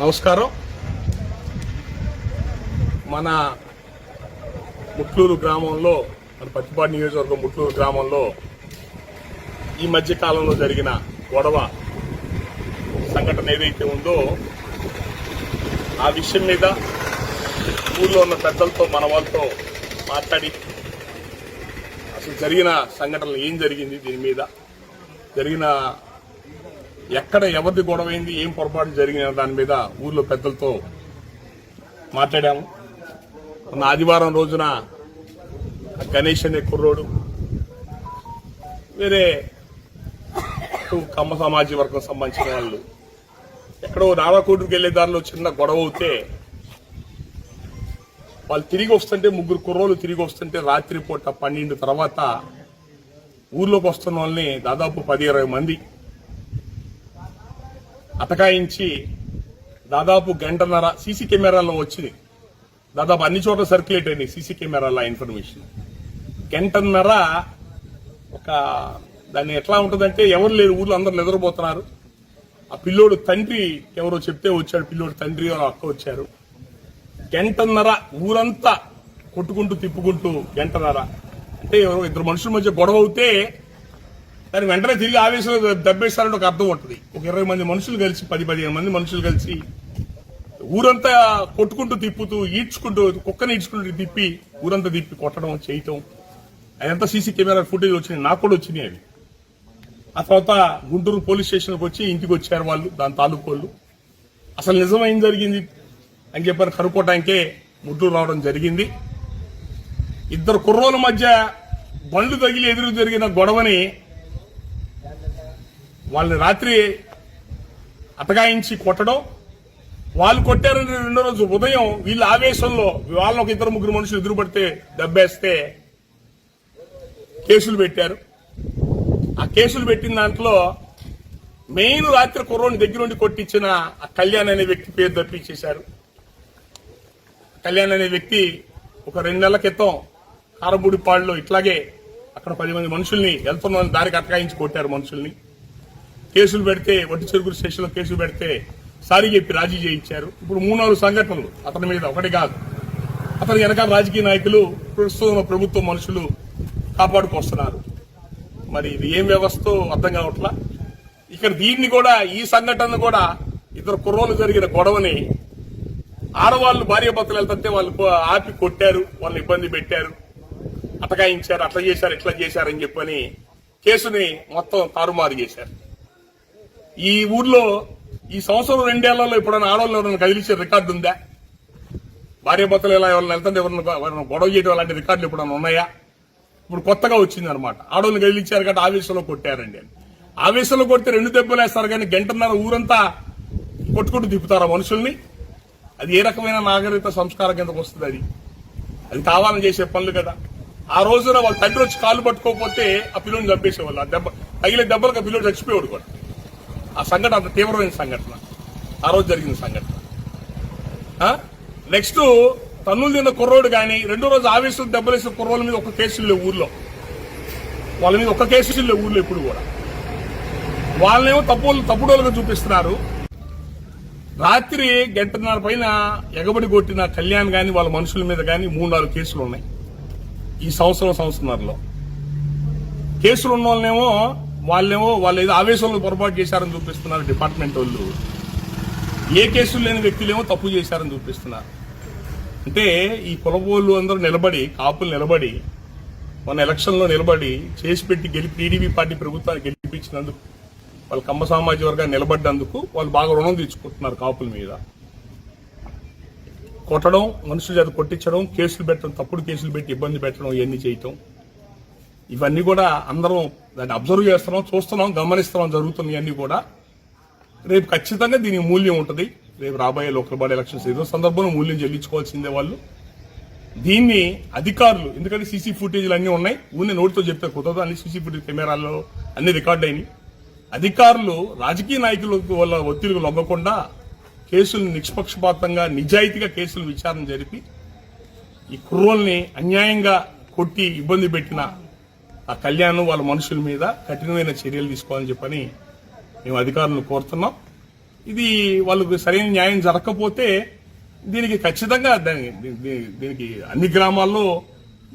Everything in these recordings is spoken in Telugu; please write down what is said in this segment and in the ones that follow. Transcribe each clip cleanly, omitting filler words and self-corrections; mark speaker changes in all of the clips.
Speaker 1: నమస్కారం. మన ముట్లూరు గ్రామంలో, మన పత్తిపాడు నియోజకవర్గం ముట్లూరు గ్రామంలో ఈ మధ్య కాలంలో జరిగిన గొడవ సంఘటన ఏదైతే ఉందో ఆ విషయం మీద ఊళ్ళో ఉన్న పెద్దలతో, మన వాళ్ళతో మాట్లాడి అసలు జరిగిన సంఘటనలు ఏం జరిగింది, దీని మీద జరిగిన ఎక్కడ ఎవరిది గొడవైంది, ఏం పొరపాటు జరిగిన దాని మీద ఊర్లో పెద్దలతో మాట్లాడాము. మొన్న ఆదివారం రోజున గణేష్ అనే కుర్రోడు వేరే కమ్మ సామాజిక వర్గం సంబంధించిన వాళ్ళు ఎక్కడో నారాకోటకి వెళ్లే దారిలో చిన్న గొడవ అవుతే వాళ్ళు తిరిగి వస్తుంటే, ముగ్గురు కుర్రోలు తిరిగి వస్తుంటే రాత్రిపూట 12 తర్వాత ఊర్లోకి వస్తున్న వాళ్ళని దాదాపు 10-20 మంది అటకాయించి దాదాపు గంటన్నర సీసీ కెమెరాల్లో వచ్చింది. దాదాపు అన్ని చోట్ల సర్క్యులేట్ అయింది సీసీ కెమెరాల ఇన్ఫర్మేషన్. గంటన్నర దాన్ని ఎట్లా ఉంటుందంటే ఎవరు లేరు, ఊర్లో అందరు నిద్రపోతున్నారు. ఆ పిల్లోడు తండ్రి ఎవరో చెప్తే వచ్చాడు, పిల్లోడు తండ్రి అక్క వచ్చారు. గంటన్నర ఊరంతా కొట్టుకుంటూ తిప్పుకుంటూ గంటన్నర అంటే ఎవరో ఇద్దరు మనుషుల మధ్య గొడవ అవుతే దాని వెంటనే తిరిగి ఆవేశంలో దెబ్బేస్తారంటే ఒక అర్థం ఉంటుంది. ఒక 20 మంది మనుషులు కలిసి, 10-15 మంది మనుషులు కలిసి ఊరంతా కొట్టుకుంటూ తిప్పుతూ ఈడ్చుకుంటూ, కుక్కని ఈడ్చుకుంటూ తిప్పి ఊరంతా తిప్పి కొట్టడం చేయటం, అదంతా సీసీ కెమెరా ఫుటేజ్ వచ్చినాయి, నాకు కూడా వచ్చినాయి అవి. ఆ తర్వాత గుంటూరు పోలీస్ స్టేషన్కి వచ్చి ఇంటికి వచ్చారు వాళ్ళు, దాని తాలూకు వాళ్ళు. అసలు నిజం ఏం జరిగింది అని చెప్పారు కనుక్కోవటానికే ముట్టూరు రావడం జరిగింది. ఇద్దరు కుర్రోల మధ్య బండ్లు తగిలి ఎదురు జరిగిన గొడవని వాళ్ళని రాత్రి అటకాయించి కొట్టడం, వాళ్ళు కొట్టారని రెండో రోజు ఉదయం వీళ్ళ ఆవేశంలో వాళ్ళని ఒక 2-3 మనుషులు ఎదురుపడితే దెబ్బేస్తే కేసులు పెట్టారు. ఆ కేసులు పెట్టిన దాంట్లో మెయిన్ రాత్రి కుర్రోని దగ్గరుండి కొట్టించిన ఆ కళ్యాణ్ అనే వ్యక్తి పేరు తప్పించేశారు. కళ్యాణ్ అనే వ్యక్తి ఒక 2 నెలల క్రితం కారబూడిపాడులో ఇట్లాగే అక్కడ 10 మంది మనుషుల్ని వెళ్తున్న దారికి అటకాయించి కొట్టారు మనుషుల్ని. కేసులు పెడితే వడ్డీ చెరుకు స్టేషన్లో కేసులు పెడితే సారీ చెప్పి రాజీ చేయించారు. ఇప్పుడు 3-4 సంఘటనలు అతని మీద, ఒకటి కాదు. అతని వెనకాల రాజకీయ నాయకులు, ప్రస్తుతం ప్రభుత్వ మనుషులు కాపాడుకొస్తున్నారు. మరి ఇది ఏం వ్యవస్థో అర్థం కావట్లా. ఇక్కడ దీన్ని కూడా, ఈ సంఘటన కూడా, ఇద్దరు కుర్రోలు జరిగిన గొడవని ఆడవాళ్లు భార్యాభర్తలు వెళ్తుంటే వాళ్ళు ఆపి కొట్టారు, వాళ్ళని ఇబ్బంది పెట్టారు, అటకాయించారు, అట్లా చేశారు ఇట్లా చేశారని చెప్పని కేసుని మొత్తం తారుమారు చేశారు. ఈ ఊర్లో ఈ సంవత్సరం 2 ఏళ్లలో ఎప్పుడైనా ఆడవాళ్ళు ఎవరైనా కదిలించే రికార్డు ఉందా? భార్యాభర్తలు ఎలా ఎవరైనా వెళ్తుంటే ఎవరైనా గొడవ చేయడం అలాంటి రికార్డులు ఎప్పుడైనా ఉన్నాయా? ఇప్పుడు కొత్తగా వచ్చింది అనమాట. ఆడవాళ్ళు కదిలించారు కాబట్టి ఆవేశంలో కొట్టారండి అని. ఆవేశంలో కొడితే 2 దెబ్బలు వేస్తారు కానీ గంటన్నర ఊరంతా కొట్టుకుంటూ తిప్పుతారు మనుషుల్ని. అది ఏ రకమైన నాగరికత సంస్కారం కిందకు వస్తుంది? అది కావాలని చేసే పనులు కదా. ఆ రోజున వాళ్ళ తండ్రి వచ్చి కాలు పట్టుకోకపోతే ఆ పిల్లోని చంపేసేవాళ్ళు. ఆ దెబ్బ తగిలే దెబ్బలకు ఆ పిల్లోడు చచ్చిపోయాడు కూడా. ఆ సంఘటన అంత తీవ్రమైన సంఘటన, ఆ రోజు జరిగిన సంఘటన. నెక్స్ట్ తన్నులు తిన్న కుర్రోడు కానీ, రెండో రోజు ఆవేశం దెబ్బలేసిన కుర్రోల మీద ఒక కేసులు లేవు ఊర్లో. వాళ్ళ మీద ఒక కేసులు లేవు ఊర్లో ఇప్పుడు కూడా. వాళ్ళనేమో తప్పుడోలుగా చూపిస్తున్నారు. రాత్రి గంటన్నర పైన ఎగబడి కొట్టిన కళ్యాణ్ గాని వాళ్ళ మనుషుల మీద గాని 3-4 కేసులు ఉన్నాయి ఈ సంవత్సరంలో. కేసులు ఉన్న వాళ్ళేమో వాళ్ళు ఏదో ఆవేశంలో పొరపాటు చేశారని చూపిస్తున్నారు డిపార్ట్మెంట్ వాళ్ళు. ఏ కేసులు లేని వ్యక్తులేమో తప్పు చేశారని చూపిస్తున్నారు. అంటే ఈ కులబోళ్ళు అందరూ నిలబడి, కాపులు నిలబడి, మన ఎలక్షన్ లో నిలబడి చేసి పెట్టి టీడీపీ పార్టీ ప్రభుత్వాన్ని గెలిపించినందుకు, వాళ్ళ కమ్మ సామాజిక వర్గాన్ని నిలబడ్డందుకు వాళ్ళు బాగా రుణం తెచ్చుకుంటున్నారు కాపుల మీద. కొట్టడం, మనుషుల చేత కొట్టించడం, కేసులు పెట్టడం, తప్పుడు కేసులు పెట్టి ఇబ్బంది పెట్టడం, ఇవన్నీ చేయటం, ఇవన్నీ కూడా అందరం దాన్ని అబ్జర్వ్ చేస్తున్నాం, చూస్తున్నాం, గమనిస్తున్నాం జరుగుతున్నాయి. ఇవన్నీ కూడా రేపు ఖచ్చితంగా దీనికి మూల్యం ఉంటుంది. రేపు రాబోయే లోకల్ బాడీ ఎలక్షన్స్ ఏదో సందర్భంలో మూల్యం చెల్లించుకోవాల్సిందే వాళ్ళు. దీన్ని అధికారులు, ఎందుకంటే సీసీ ఫుటేజ్లు అన్నీ ఉన్నాయి, ఊరిని నోటితో చెప్తే కుదరదు, అన్ని సీసీ ఫుటేజ్ కెమెరాల్లో అన్ని రికార్డ్ అయినాయి. అధికారులు రాజకీయ నాయకుల వల్ల ఒత్తిడికి లొంగకుండా కేసులు నిష్పక్షపాతంగా, నిజాయితీగా కేసులు విచారణ జరిపి ఈ కుర్రోల్ని అన్యాయంగా కొట్టి ఇబ్బంది పెట్టిన ఆ కళ్యాణ్ వాళ్ళ మనుషుల మీద కఠినమైన చర్యలు తీసుకోవాలని చెప్పని మేము అధికారులను కోరుతున్నాం. ఇది వాళ్ళకు సరైన న్యాయం జరగకపోతే దీనికి ఖచ్చితంగా దీనికి అన్ని గ్రామాల్లో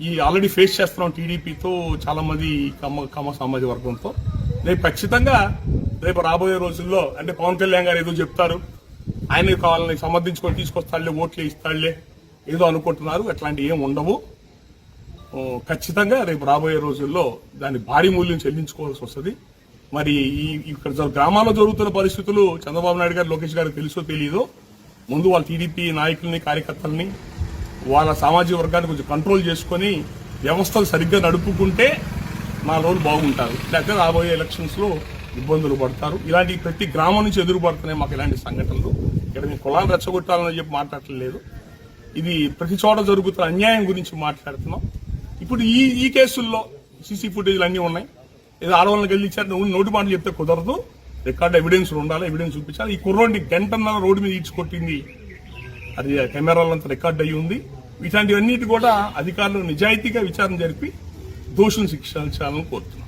Speaker 1: ఈ ఆల్రెడీ ఫేస్ చేస్తున్నాం టీడీపీతో చాలా మంది కమ్మ సామాజిక వర్గంతో. రేపు ఖచ్చితంగా రేపు రాబోయే రోజుల్లో అంటే పవన్ కళ్యాణ్ గారు ఏదో చెప్తారు, ఆయన కావాలని సమర్థించుకొని తీసుకొస్తాడులే, ఓట్లే ఇస్తాడులే ఏదో అనుకుంటున్నారు. అట్లాంటి ఏం ఉండవు. ఖచ్చితంగా రేపు రాబోయే రోజుల్లో దాని భారీ మూల్యం చెల్లించుకోవాల్సి వస్తుంది. మరి ఇక్కడ గ్రామాల్లో జరుగుతున్న పరిస్థితులు చంద్రబాబు నాయుడు గారు, లోకేష్ గారికి తెలుసో తెలియదో, ముందు వాళ్ళ టీడీపీ నాయకుల్ని, కార్యకర్తల్ని, వాళ్ళ సామాజిక వర్గాన్ని కొంచెం కంట్రోల్ చేసుకుని వ్యవస్థలు సరిగ్గా నడుపుకుంటే 4 రోజులు బాగుంటారు. లేకపోతే రాబోయే ఎలక్షన్స్ లో ఇబ్బందులు పడతారు. ఇలాంటి ప్రతి గ్రామం నుంచి ఎదురుపడుతున్నాయి మాకు ఇలాంటి సంఘటనలు. ఇక్కడ మేము కులాన్ని రెచ్చగొట్టాలని చెప్పి మాట్లాడలేదు. ఇది ప్రతి చోట జరుగుతున్న అన్యాయం గురించి మాట్లాడుతున్నాం. ఇప్పుడు ఈ కేసుల్లో సీసీ ఫుటేజ్లు అన్నీ ఉన్నాయి. ఏదో ఆడవాళ్ళని గెలిచారు, నోటి మాటలు చెప్తే కుదరదు. రికార్డ్ ఎవిడెన్స్ ఉండాలి, ఎవిడెన్స్ చూపించాలి. ఈ కుర్రోడిని గంటన్నర రోడ్డు మీద ఈడ్చుకొట్టింది, అది కెమెరాలంతా రికార్డ్ అయ్యి ఉంది. వీటన్నిటి కూడా అధికారులు నిజాయితీగా విచారణ జరిపి దోషులను శిక్షించాలని కోరుతున్నారు.